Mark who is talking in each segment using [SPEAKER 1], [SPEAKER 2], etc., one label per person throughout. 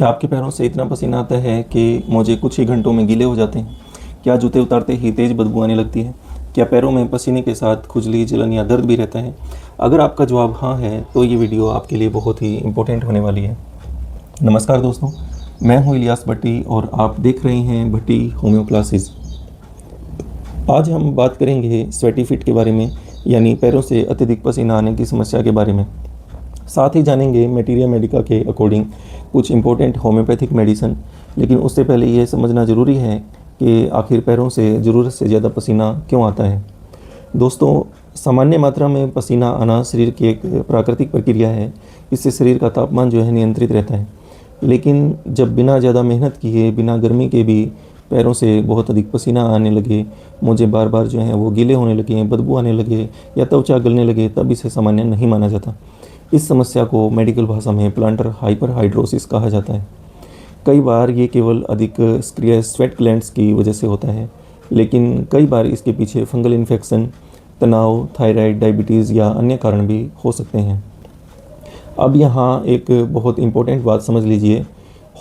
[SPEAKER 1] क्या आपके पैरों से इतना पसीना आता है कि मोजे कुछ ही घंटों में गीले हो जाते हैं? क्या जूते उतारते ही तेज़ बदबू आने लगती है? क्या पैरों में पसीने के साथ खुजली, जलन या दर्द भी रहता है? अगर आपका जवाब हाँ है तो ये वीडियो आपके लिए बहुत ही इम्पोर्टेंट होने वाली है। नमस्कार दोस्तों, मैं हूँ इलियास भट्टी और आप देख रहे हैं भट्टी होम्यो क्लासेस। आज हम बात करेंगे स्वेटी फिट के बारे में, यानी पैरों से अत्यधिक पसीना आने की समस्या के बारे में। साथ ही जानेंगे मटेरिया मेडिका के अकॉर्डिंग कुछ इम्पोर्टेंट होम्योपैथिक मेडिसिन। लेकिन उससे पहले ये समझना ज़रूरी है कि आखिर पैरों से ज़रूरत से ज़्यादा पसीना क्यों आता है। दोस्तों, सामान्य मात्रा में पसीना आना शरीर की एक प्राकृतिक प्रक्रिया है। इससे शरीर का तापमान जो है नियंत्रित रहता है। लेकिन जब बिना ज़्यादा मेहनत किए, बिना गर्मी के भी पैरों से बहुत अधिक पसीना आने लगे, मुझे बार बार जो है वो गीले होने लगे, बदबू आने लगे या त्वचा गलने लगे, तब इसे सामान्य नहीं माना जाता। इस समस्या को मेडिकल भाषा में प्लांटर हाइपरहाइड्रोसिस कहा जाता है। कई बार ये केवल अधिक सक्रिय स्वेट ग्लैंड्स की वजह से होता है, लेकिन कई बार इसके पीछे फंगल इन्फेक्शन, तनाव, थायराइड, डायबिटीज़ या अन्य कारण भी हो सकते हैं। अब यहाँ एक बहुत इम्पोर्टेंट बात समझ लीजिए।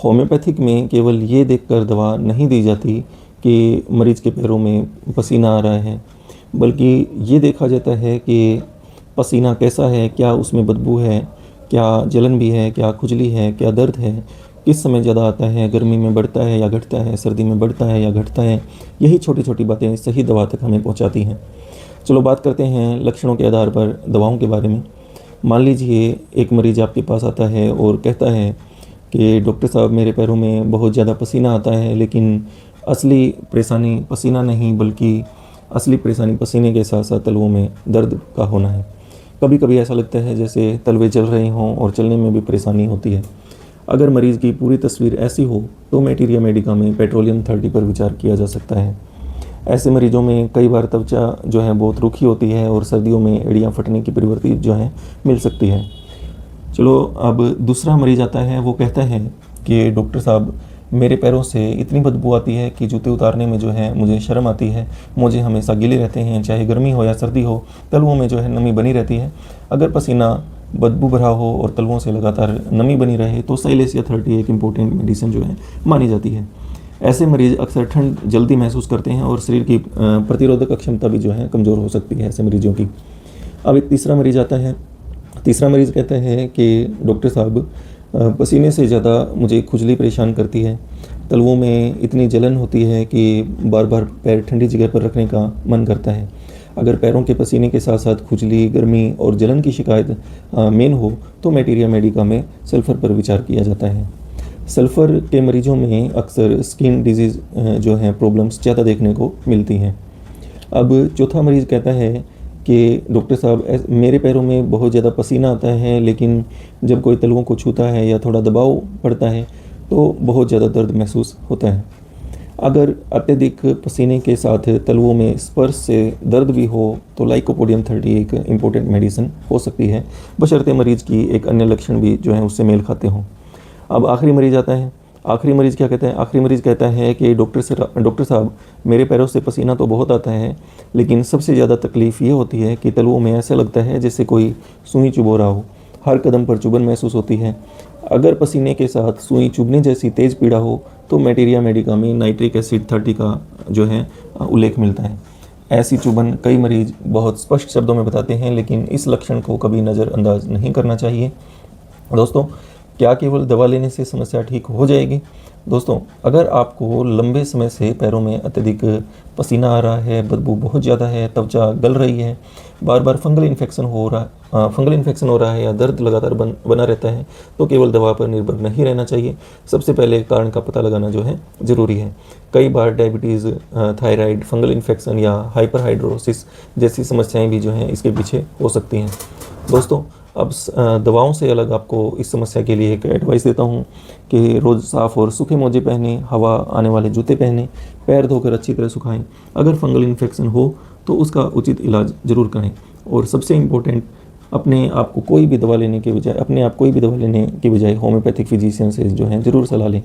[SPEAKER 1] होम्योपैथिक में केवल ये देखकर दवा नहीं दी जाती कि मरीज़ के पैरों में पसीना आ रहा है, बल्कि ये देखा जाता है कि पसीना कैसा है, क्या उसमें बदबू है, क्या जलन भी है, क्या खुजली है, क्या दर्द है, किस समय ज़्यादा आता है, गर्मी में बढ़ता है या घटता है, सर्दी में बढ़ता है या घटता है। यही छोटी छोटी बातें सही दवा तक हमें पहुंचाती हैं। चलो बात करते हैं लक्षणों के आधार पर दवाओं के बारे में। मान लीजिए एक मरीज़ आपके पास आता है और कहता है कि डॉक्टर साहब, मेरे पैरों में बहुत ज़्यादा पसीना आता है, लेकिन असली परेशानी पसीना नहीं, बल्कि असली परेशानी पसीने के साथ साथ तलवों में दर्द का होना है। कभी कभी ऐसा लगता है जैसे तलवे जल रहे हों और चलने में भी परेशानी होती है। अगर मरीज़ की पूरी तस्वीर ऐसी हो तो मटेरिया मेडिका में पेट्रोलियम 30 पर विचार किया जा सकता है। ऐसे मरीजों में कई बार त्वचा जो है बहुत रूखी होती है और सर्दियों में एड़ियाँ फटने की प्रवृत्ति जो है मिल सकती है। चलो अब दूसरा मरीज आता है, वो कहता है कि डॉक्टर साहब, मेरे पैरों से इतनी बदबू आती है कि जूते उतारने में जो है मुझे शर्म आती है। मोजे हमेशा गीले रहते हैं, चाहे गर्मी हो या सर्दी हो, तलवों में जो है नमी बनी रहती है। अगर पसीना बदबू भरा हो और तलवों से लगातार नमी बनी रहे तो साइलेसिया 30 एक इम्पोर्टेंट मेडिसिन जो है मानी जाती है। ऐसे मरीज़ अक्सर ठंड जल्दी महसूस करते हैं और शरीर की प्रतिरोधक क्षमता भी जो है कमज़ोर हो सकती है ऐसे मरीजों की। अब एक तीसरा मरीज़ आता है। तीसरा मरीज़ कहता है कि डॉक्टर साहब, पसीने से ज़्यादा मुझे खुजली परेशान करती है। तलवों में इतनी जलन होती है कि बार बार पैर ठंडी जगह पर रखने का मन करता है। अगर पैरों के पसीने के साथ साथ खुजली, गर्मी और जलन की शिकायत मेन हो तो मटेरिया मेडिका में सल्फ़र पर विचार किया जाता है। सल्फ़र के मरीजों में अक्सर स्किन डिजीज़ जो है प्रॉब्लम्स ज़्यादा देखने को मिलती हैं। अब चौथा मरीज़ कहता है कि डॉक्टर साहब, मेरे पैरों में बहुत ज़्यादा पसीना आता है, लेकिन जब कोई तलवों को छूता है या थोड़ा दबाव पड़ता है तो बहुत ज़्यादा दर्द महसूस होता है। अगर अत्यधिक पसीने के साथ तलवों में स्पर्श से दर्द भी हो तो लाइकोपोडियम 30 एक इम्पोर्टेंट मेडिसिन हो सकती है, बशर्ते मरीज़ की एक अन्य लक्षण भी जो है उससे मेल खाते हों। अब आखिरी मरीज़ आता है। आखिरी मरीज़ क्या कहता है? आखिरी मरीज़ कहता है कि डॉक्टर साहब, मेरे पैरों से पसीना तो बहुत आता है, लेकिन सबसे ज़्यादा तकलीफ़ ये होती है कि तलवों में ऐसा लगता है जैसे कोई सुई चुभो रहा हो। हर कदम पर चुभन महसूस होती है। अगर पसीने के साथ सुई चुभने जैसी तेज़ पीड़ा हो तो मटेरिया मेडिका में नाइट्रिक एसिड 30 का जो है उल्लेख मिलता है। ऐसी चुभन कई मरीज़ बहुत स्पष्ट शब्दों में बताते हैं, लेकिन इस लक्षण को कभी नज़रअंदाज नहीं करना चाहिए। दोस्तों, क्या केवल दवा लेने से समस्या ठीक हो जाएगी? दोस्तों, अगर आपको लंबे समय से पैरों में अत्यधिक पसीना आ रहा है, बदबू बहुत ज़्यादा है, त्वचा गल रही है, बार बार फंगल इन्फेक्शन हो रहा है या दर्द लगातार बना रहता है, तो केवल दवा पर निर्भर नहीं रहना चाहिए। सबसे पहले कारण का पता लगाना जो है ज़रूरी है। कई बार डायबिटीज़, थायराइड, फंगल इन्फेक्शन या हाइपरहाइड्रोसिस जैसी समस्याएँ भी जो हैं इसके पीछे हो सकती हैं। दोस्तों, अब दवाओं से अलग आपको इस समस्या के लिए एक एडवाइस देता हूँ कि रोज़ साफ़ और सूखे मोजे पहने, हवा आने वाले जूते पहने, पैर धोकर अच्छी तरह सुखाएं। अगर फंगल इन्फेक्शन हो तो उसका उचित इलाज ज़रूर करें। और सबसे इम्पोर्टेंट, अपने आप कोई भी दवा लेने के बजाय होम्योपैथिक फिजिशियन से जो है ज़रूर सलाह लें।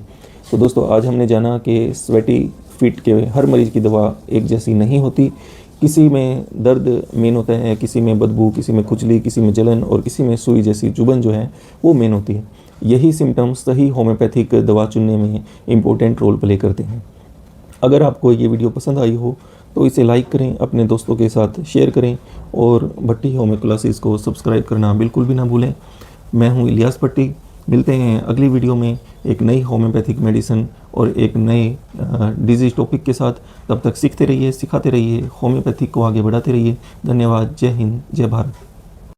[SPEAKER 1] तो दोस्तों, आज हमने जाना कि स्वेटी फिट के हर मरीज़ की दवा एक जैसी नहीं होती। किसी में दर्द मेन होता है, किसी में बदबू, किसी में खुजली, किसी में जलन और किसी में सुई जैसी चुभन जो है वो मेन होती है। यही सिम्टम्स सही होम्योपैथिक दवा चुनने में इम्पोर्टेंट रोल प्ले करते हैं। अगर आपको ये वीडियो पसंद आई हो तो इसे लाइक करें, अपने दोस्तों के साथ शेयर करें और भट्टी होम्यो क्लासेस को सब्सक्राइब करना बिल्कुल भी ना भूलें। मैं हूँ इलियास भट्टी। मिलते हैं अगली वीडियो में एक नई होम्योपैथिक मेडिसिन और एक नए डिजीज टॉपिक के साथ। तब तक सीखते रहिए, सिखाते रहिए, होम्योपैथिक को आगे बढ़ाते रहिए। धन्यवाद। जय हिंद, जय भारत।